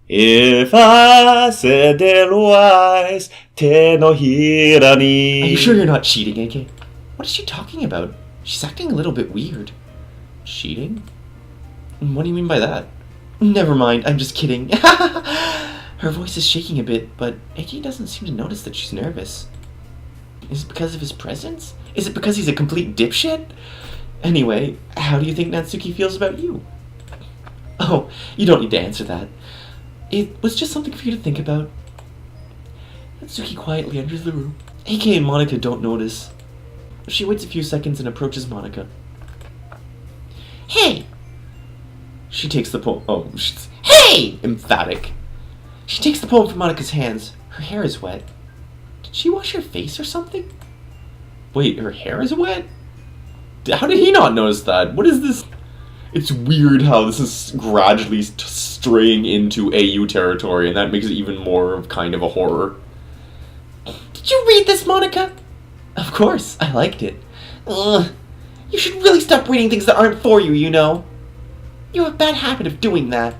If I said there was te no hira ni. Are you sure you're not cheating, Eikei? What is she talking about? She's acting a little bit weird. Cheating? What do you mean by that? Never mind, I'm just kidding. Her voice is shaking a bit, but Eikei doesn't seem to notice that she's nervous. Is it because of his presence? Is it because he's a complete dipshit? Anyway, how do you think Natsuki feels about you? Oh, you don't need to answer that. It was just something for you to think about. Natsuki quietly enters the room. Eikei and Monika don't notice. She waits a few seconds and approaches Monika. Hey! She takes the poem. Oh, she's... Hey! Emphatic. She takes the poem from Monika's hands. Her hair is wet. Did she wash her face or something? Wait, her hair is wet? How did he not notice that? What is this? It's weird how this is gradually straying into AU territory, and that makes it even more of kind of a horror. Did you read this, Monika? Of course, I liked it. Ugh. You should really stop reading things that aren't for you, you know. You have a bad habit of doing that.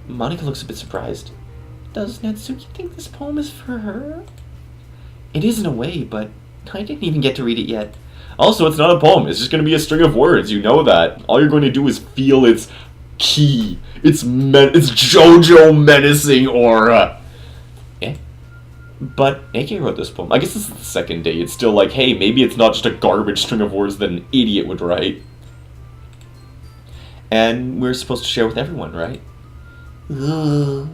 Monika looks a bit surprised. Does Natsuki think this poem is for her? It is in a way, but I didn't even get to read it yet. Also, it's not a poem. It's just going to be a string of words. You know that. All you're going to do is feel its key. Its JoJo menacing aura. Eh? But Eikei wrote this poem. I guess this is the second day. It's still like, hey, maybe it's not just a garbage string of words that an idiot would write. And we're supposed to share with everyone, right? Ugh.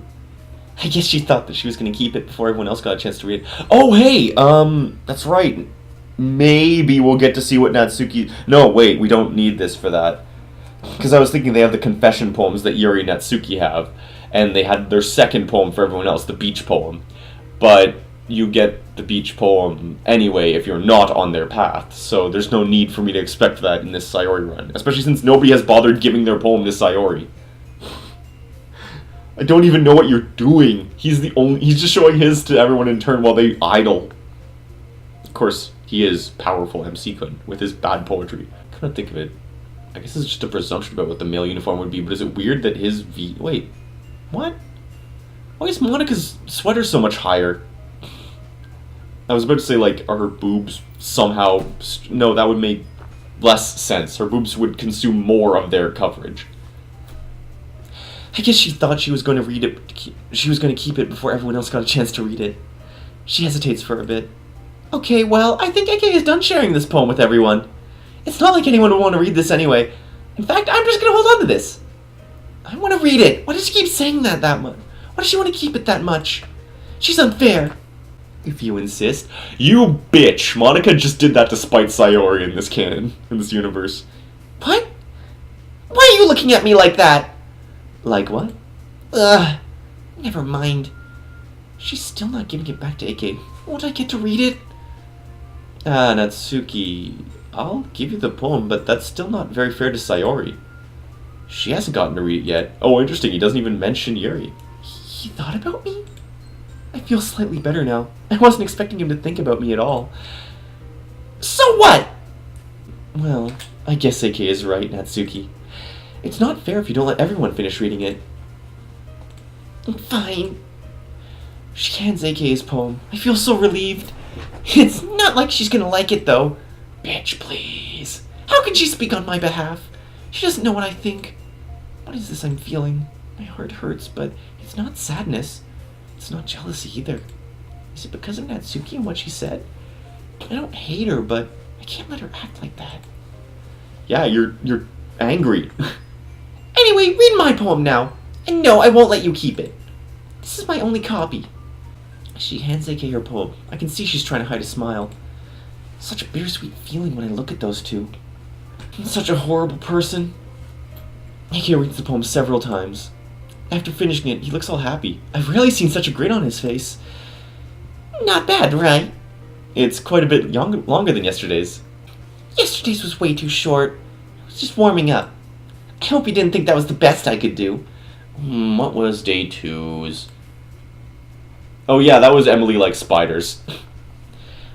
I guess she thought that she was going to keep it before everyone else got a chance to read it. Oh, hey, that's right. Maybe we'll get to see what Natsuki... No, wait, we don't need this for that. Because I was thinking they have the confession poems that Yuri and Natsuki have. And they had their second poem for everyone else, the beach poem. But you get the beach poem anyway if you're not on their path. So there's no need for me to expect that in this Saiyori run. Especially since nobody has bothered giving their poem to Saiyori. I don't even know what you're doing. He's just showing his to everyone in turn while they idle. Of course, he is powerful MC-kun with his bad poetry. Come to think of it, I guess it's just a presumption about what the male uniform would be, but is it weird that his wait, what? Why is Monika's sweater so much higher? I was about to say, like, are her boobs somehow... No, that would make less sense. Her boobs would consume more of their coverage. I guess she thought she was going to read it. She was going to keep it before everyone else got a chance to read it. She hesitates for a bit. Okay, well, I think Eikei is done sharing this poem with everyone. It's not like anyone would want to read this anyway. In fact, I'm just going to hold on to this. I want to read it. Why does she keep saying that much? Why does she want to keep it that much? She's unfair. If you insist. You bitch! Monika just did that to spite Saiyori in this canon, in this universe. What? Why are you looking at me like that? Like what? Ugh. Never mind. She's still not giving it back to Eikei. Won't I get to read it? Natsuki, I'll give you the poem, but that's still not very fair to Saiyori. She hasn't gotten to read it yet. Oh, interesting, he doesn't even mention Yuri. He thought about me? I feel slightly better now. I wasn't expecting him to think about me at all. So what? Well, I guess Eikei is right, Natsuki. It's not fair if you don't let everyone finish reading it. Fine. She hands Eikei his poem. I feel so relieved. It's not like she's gonna like it, though. Bitch, please. How can she speak on my behalf? She doesn't know what I think. What is this I'm feeling? My heart hurts, but it's not sadness. It's not jealousy either. Is it because of Natsuki and what she said? I don't hate her, but I can't let her act like that. Yeah, you're angry. Anyway, read my poem now. And no, I won't let you keep it. This is my only copy. She hands Eikei her poem. I can see she's trying to hide a smile. Such a bittersweet feeling when I look at those two. I'm such a horrible person. Eikei reads the poem several times. After finishing it, he looks all happy. I've rarely seen such a grin on his face. Not bad, right? It's quite a bit longer than yesterday's. Yesterday's was way too short. I was just warming up. I hope you didn't think that was the best I could do. What was day 2's? Oh yeah, that was Emily Likes Spiders.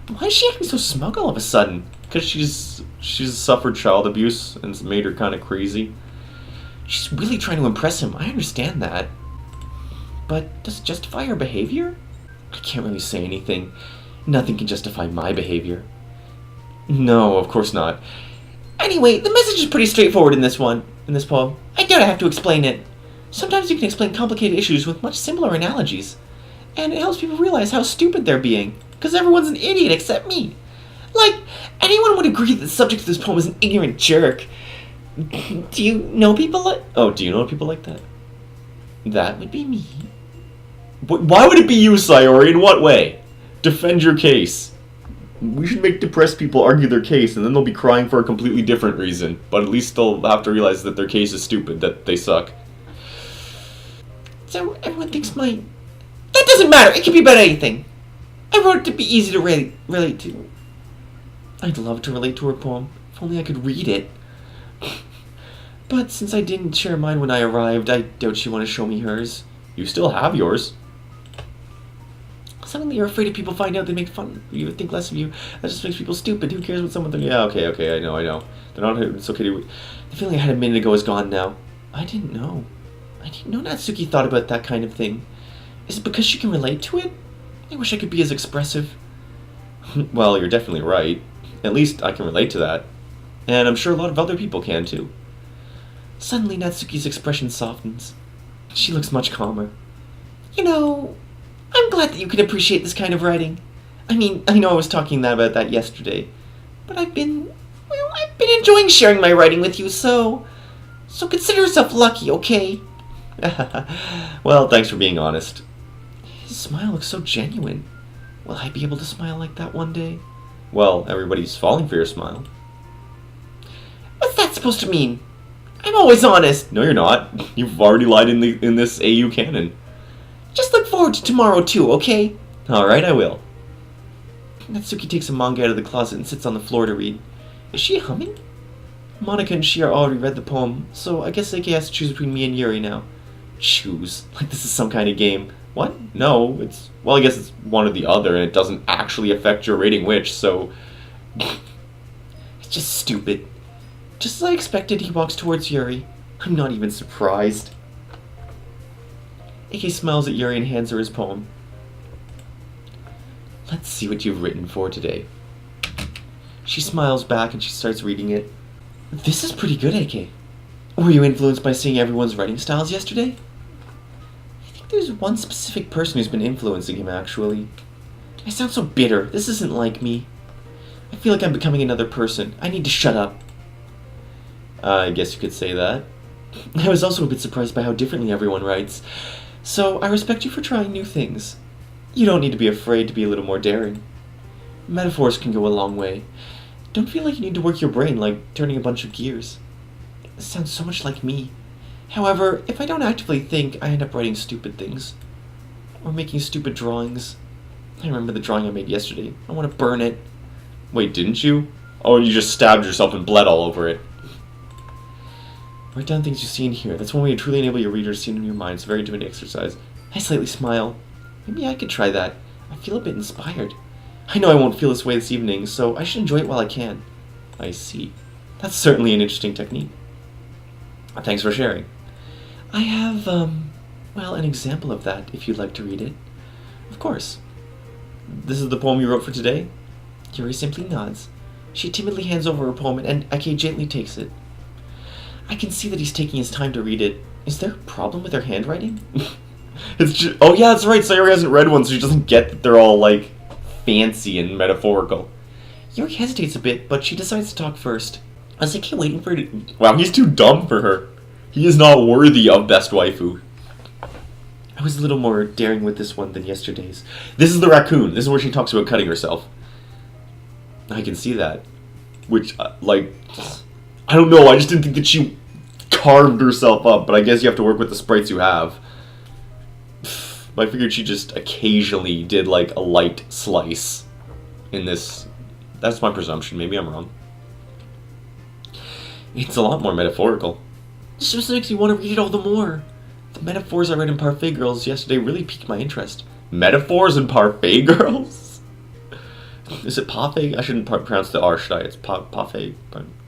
Why is she acting so smug all of a sudden? Because she's suffered child abuse and it's made her kind of crazy. She's really trying to impress him. I understand that. But does it justify her behavior? I can't really say anything. Nothing can justify my behavior. No, of course not. Anyway, the message is pretty straightforward in this poem. I doubt I have to explain it. Sometimes you can explain complicated issues with much simpler analogies. And it helps people realize how stupid they're being. Because everyone's an idiot except me. Like, anyone would agree that the subject of this poem is an ignorant jerk. Do you know people like... Oh, do you know people like that? That would be me. Why would it be you, Saiyori? In what way? Defend your case. We should make depressed people argue their case, and then they'll be crying for a completely different reason. But at least they'll have to realize that their case is stupid, that they suck. So everyone thinks my... That doesn't matter. It can be about anything. I wrote it to be easy to relate to. I'd love to relate to her poem, if only I could read it. But since I didn't share mine when I arrived, I doubt she want to show me hers. You still have yours. Suddenly you're afraid if people find out they make fun of you, think less of you. That just makes people stupid. Who cares what someone thinks? Yeah, okay, I know. They're not. It's okay to... The feeling I had a minute ago is gone now. I didn't know Natsuki thought about that kind of thing. Is it because she can relate to it? I wish I could be as expressive. Well, you're definitely right. At least I can relate to that. And I'm sure a lot of other people can too. Suddenly Natsuki's expression softens. She looks much calmer. You know, I'm glad that you can appreciate this kind of writing. I mean, I know I was talking about that yesterday, but I've been enjoying sharing my writing with you, so consider yourself lucky, okay? Well, thanks for being honest. His smile looks so genuine. Will I be able to smile like that one day? Well, everybody's falling for your smile. What's that supposed to mean? I'm always honest. No, you're not. You've already lied in this AU canon. Just look forward to tomorrow too, okay? Alright, I will. Natsuki takes a manga out of the closet and sits on the floor to read. Is she humming? Monica and she are already read the poem, so I guess Eikei has to choose between me and Yuri now. Choose? Like this is some kind of game. What? No, it's... Well, I guess it's one or the other, and it doesn't actually affect your rating which, so... It's just stupid. Just as I expected, he walks towards Yuri. I'm not even surprised. Eikei smiles at Yuri and hands her his poem. Let's see what you've written for today. She smiles back and she starts reading it. This is pretty good, Eikei. Were you influenced by seeing everyone's writing styles yesterday? I think there's one specific person who's been influencing him, actually. I sound so bitter. This isn't like me. I feel like I'm becoming another person. I need to shut up. I guess you could say that. I was also a bit surprised by how differently everyone writes. So I respect you for trying new things. You don't need to be afraid to be a little more daring. Metaphors can go a long way. Don't feel like you need to work your brain like turning a bunch of gears. This sounds so much like me. However, if I don't actively think, I end up writing stupid things. Or making stupid drawings. I remember the drawing I made yesterday. I want to burn it. Wait, didn't you? Oh, you just stabbed yourself and bled all over it. Write down things you see and hear. That's one way to truly enable your reader to see them in your mind. It's a very intimate exercise. I slightly smile. Maybe I could try that. I feel a bit inspired. I know I won't feel this way this evening, so I should enjoy it while I can. I see. That's certainly an interesting technique. Thanks for sharing. I have, well, an example of that, if you'd like to read it. Of course. This is the poem you wrote for today? Yuri simply nods. She timidly hands over her poem, and Eikei gently takes it. I can see that he's taking his time to read it. Is there a problem with her handwriting? It's just... Oh yeah, that's right, Sayori hasn't read one, so she doesn't get that they're all, like, fancy and metaphorical. Yuri hesitates a bit, but she decides to talk first. I was Eikei waiting for her to... Wow, he's too dumb for her. He is not worthy of best waifu. I was a little more daring with this one than yesterday's. This is the raccoon. This is where she talks about cutting herself. I can see that. Which, like... I don't know, I just didn't think that she carved herself up, but I guess you have to work with the sprites you have. I figured she just occasionally did, like, a light slice in this. That's my presumption. Maybe I'm wrong. It's a lot more metaphorical. This just makes me want to read it all the more. The metaphors I read in Parfait Girls yesterday really piqued my interest. Metaphors in Parfait Girls? Is it Parfait? I shouldn't pronounce the R, should I? It's Parfait.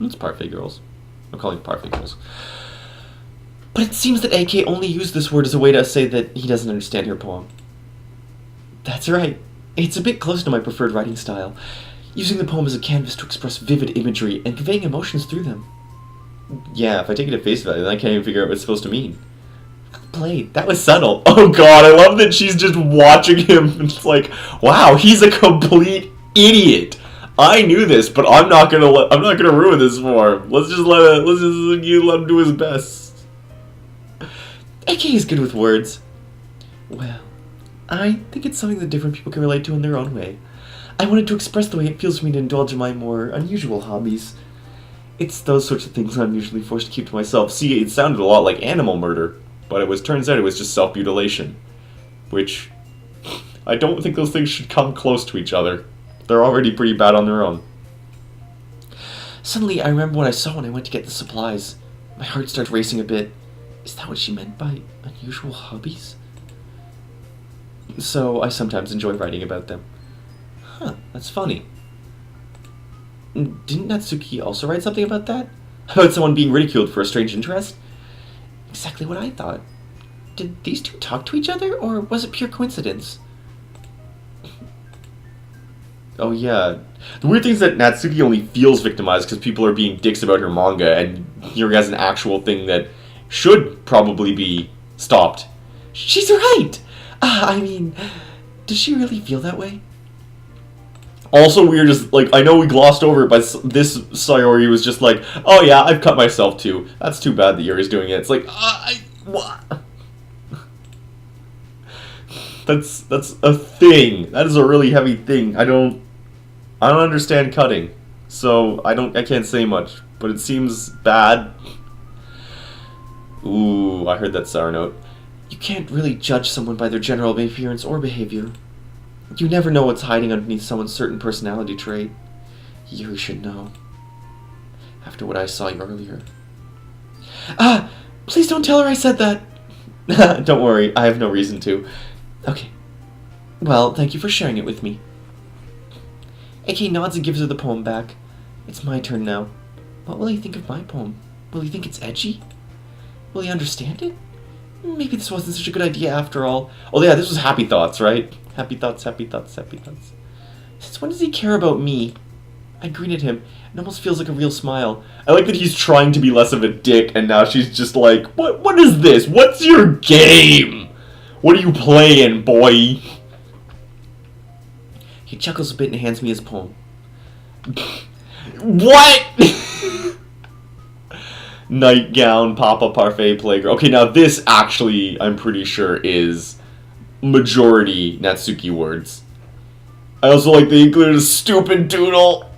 It's Parfait Girls. I'm calling it Parfait Girls. But it seems that Eikei only used this word as a way to say that he doesn't understand her poem. That's right. It's a bit close to my preferred writing style, using the poem as a canvas to express vivid imagery and conveying emotions through them. Yeah, if I take it at face value, then I can't even figure out what it's supposed to mean. Played. That was subtle. Oh god, I love that she's just watching him and it's like, wow, he's a complete idiot. I knew this, but I'm not gonna ruin this for him. Let's just let him do his best. Eikei is good with words. Well, I think it's something that different people can relate to in their own way. I wanted to express the way it feels for me to indulge in my more unusual hobbies. It's those sorts of things I'm usually forced to keep to myself. See, it sounded a lot like animal murder, but turns out it was just self-mutilation. Which, I don't think those things should come close to each other. They're already pretty bad on their own. Suddenly, I remember what I saw when I went to get the supplies. My heart started racing a bit. Is that what she meant by unusual hobbies? So, I sometimes enjoy writing about them. Huh, that's funny. Didn't Natsuki also write something about that? About someone being ridiculed for a strange interest? Exactly what I thought. Did these two talk to each other, or was it pure coincidence? Oh yeah. The weird thing is that Natsuki only feels victimized because people are being dicks about her manga, and here he has an actual thing that should probably be stopped. She's right! I mean, does she really feel that way? Also weird is, like, I know we glossed over it, but this Saiyori was just like, oh yeah, I've cut myself too. That's too bad that Yuri's doing it. It's like, what? That's a thing. That is a really heavy thing. I don't understand cutting, so I can't say much, but it seems bad. Ooh, I heard that sour note. You can't really judge someone by their general appearance or behavior. You never know what's hiding underneath someone's certain personality trait. You should know. After what I saw you earlier. Please don't tell her I said that. Don't worry, I have no reason to. Okay. Well, thank you for sharing it with me. Eikei nods and gives her the poem back. It's my turn now. What will he think of my poem? Will he think it's edgy? Will he understand it? Maybe this wasn't such a good idea after all. Oh yeah, this was happy thoughts, right? Happy thoughts, happy thoughts, happy thoughts. Since when does he care about me? I greeted him. It almost feels like a real smile. I like that he's trying to be less of a dick, and now she's just like, what is this? What's your game? What are you playing, boy? He chuckles a bit and hands me his poem. What? Nightgown, Papa Parfait, Playground. Okay, now this actually, I'm pretty sure, is majority Natsuki words. I also like they included a stupid doodle.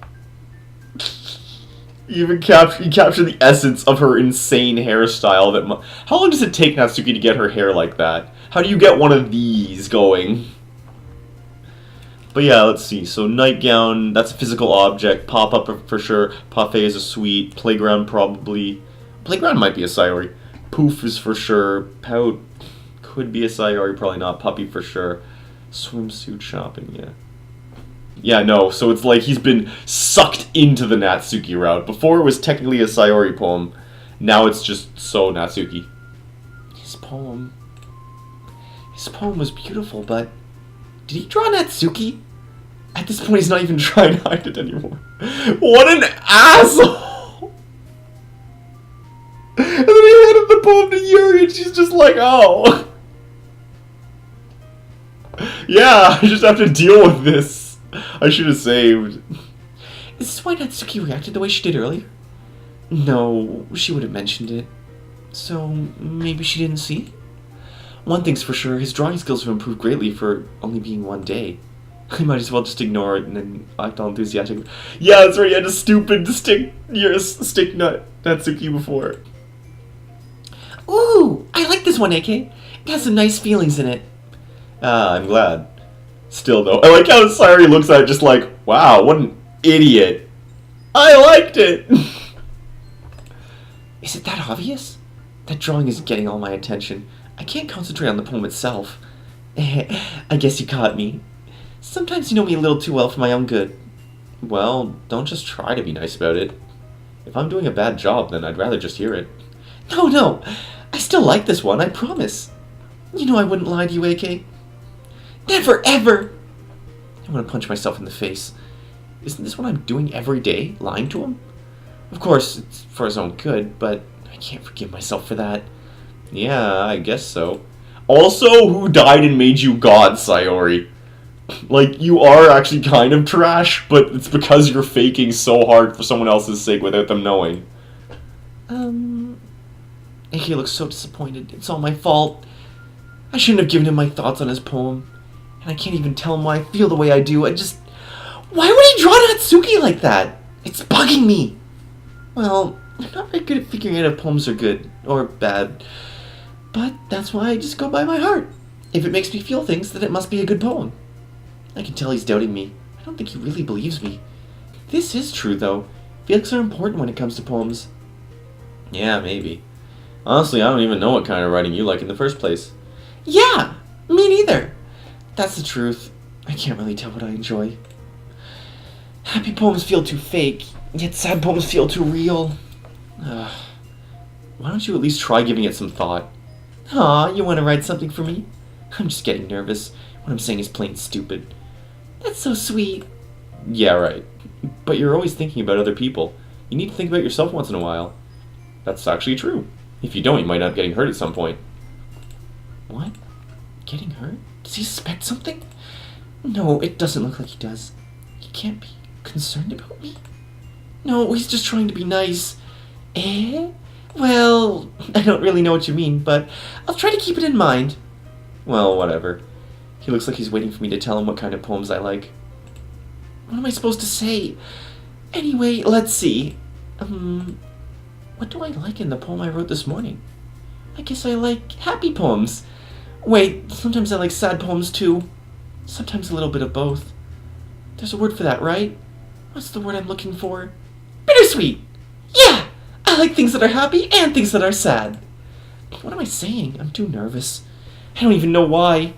He captured the essence of her insane hairstyle. How long does it take Natsuki to get her hair like that? How do you get one of these going? But yeah, let's see. So nightgown, that's a physical object. Pop-up for sure. Parfait is a sweet. Playground probably. Playground might be a Saiyori. Poof is for sure. Pout could be a Saiyori, probably not. Puppy for sure. Swimsuit shopping, yeah. Yeah, no, so it's like he's been sucked into the Natsuki route. Before it was technically a Saiyori poem. Now it's just so Natsuki. His poem was beautiful, but did he draw Natsuki? At this point, he's not even trying to hide it anymore. What an asshole! And then he handed the poem to Yuri, and she's just like, oh. Yeah, I just have to deal with this. I should have saved. Is this why Natsuki reacted the way she did earlier? No, she would have mentioned it. So, maybe she didn't see? One thing's for sure, his drawing skills have improved greatly for only being one day. I might as well just ignore it and then act all enthusiastic. Yeah, that's right, you had a stupid stick nut Natsuki before. Ooh, I like this one, Eikei. It has some nice feelings in it. I'm glad. Still, though, I like how Saiyori looks at it just like, wow, what an idiot. I liked it! Is it that obvious? That drawing is getting all my attention. I can't concentrate on the poem itself. I guess you caught me. Sometimes you know me a little too well for my own good. Well, don't just try to be nice about it. If I'm doing a bad job, then I'd rather just hear it. No. I still like this one, I promise. You know I wouldn't lie to you, Eikei. Never, ever! I want to punch myself in the face. Isn't this what I'm doing every day, lying to him? Of course, it's for his own good, but I can't forgive myself for that. Yeah, I guess so. Also, who died and made you God, Saiyori? Like, you are actually kind of trash, but it's because you're faking so hard for someone else's sake without them knowing. Eikei looks so disappointed. It's all my fault. I shouldn't have given him my thoughts on his poem. And I can't even tell him why I feel the way I do. Why would he draw Natsuki like that? It's bugging me. Well, I'm not very good at figuring out if poems are good or bad. But that's why I just go by my heart. If it makes me feel things, then it must be a good poem. I can tell he's doubting me. I don't think he really believes me. This is true, though. Feelings are important when it comes to poems. Yeah, maybe. Honestly, I don't even know what kind of writing you like in the first place. Yeah, me neither. That's the truth. I can't really tell what I enjoy. Happy poems feel too fake, yet sad poems feel too real. Why don't you at least try giving it some thought? Aw, you want to write something for me? I'm just getting nervous. What I'm saying is plain stupid. That's so sweet. Yeah, right. But you're always thinking about other people. You need to think about yourself once in a while. That's actually true. If you don't, you might end up getting hurt at some point. What? Getting hurt? Does he suspect something? No, it doesn't look like he does. He can't be concerned about me. No, he's just trying to be nice. Eh? Well, I don't really know what you mean, but I'll try to keep it in mind. Well, whatever. He looks like he's waiting for me to tell him what kind of poems I like. What am I supposed to say? Anyway, let's see. What do I like in the poem I wrote this morning? I guess I like happy poems. Wait, sometimes I like sad poems too. Sometimes a little bit of both. There's a word for that, right? What's the word I'm looking for? Bittersweet! Yeah! I like things that are happy and things that are sad. What am I saying? I'm too nervous. I don't even know why.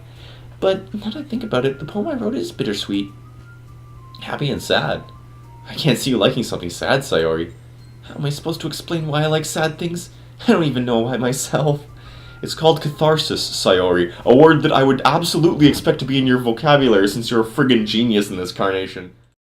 But now that I think about it, the poem I wrote is bittersweet. Happy and sad? I can't see you liking something sad, Saiyori. How am I supposed to explain why I like sad things? I don't even know why myself. It's called catharsis, Saiyori, a word that I would absolutely expect to be in your vocabulary since you're a friggin' genius in this carnation.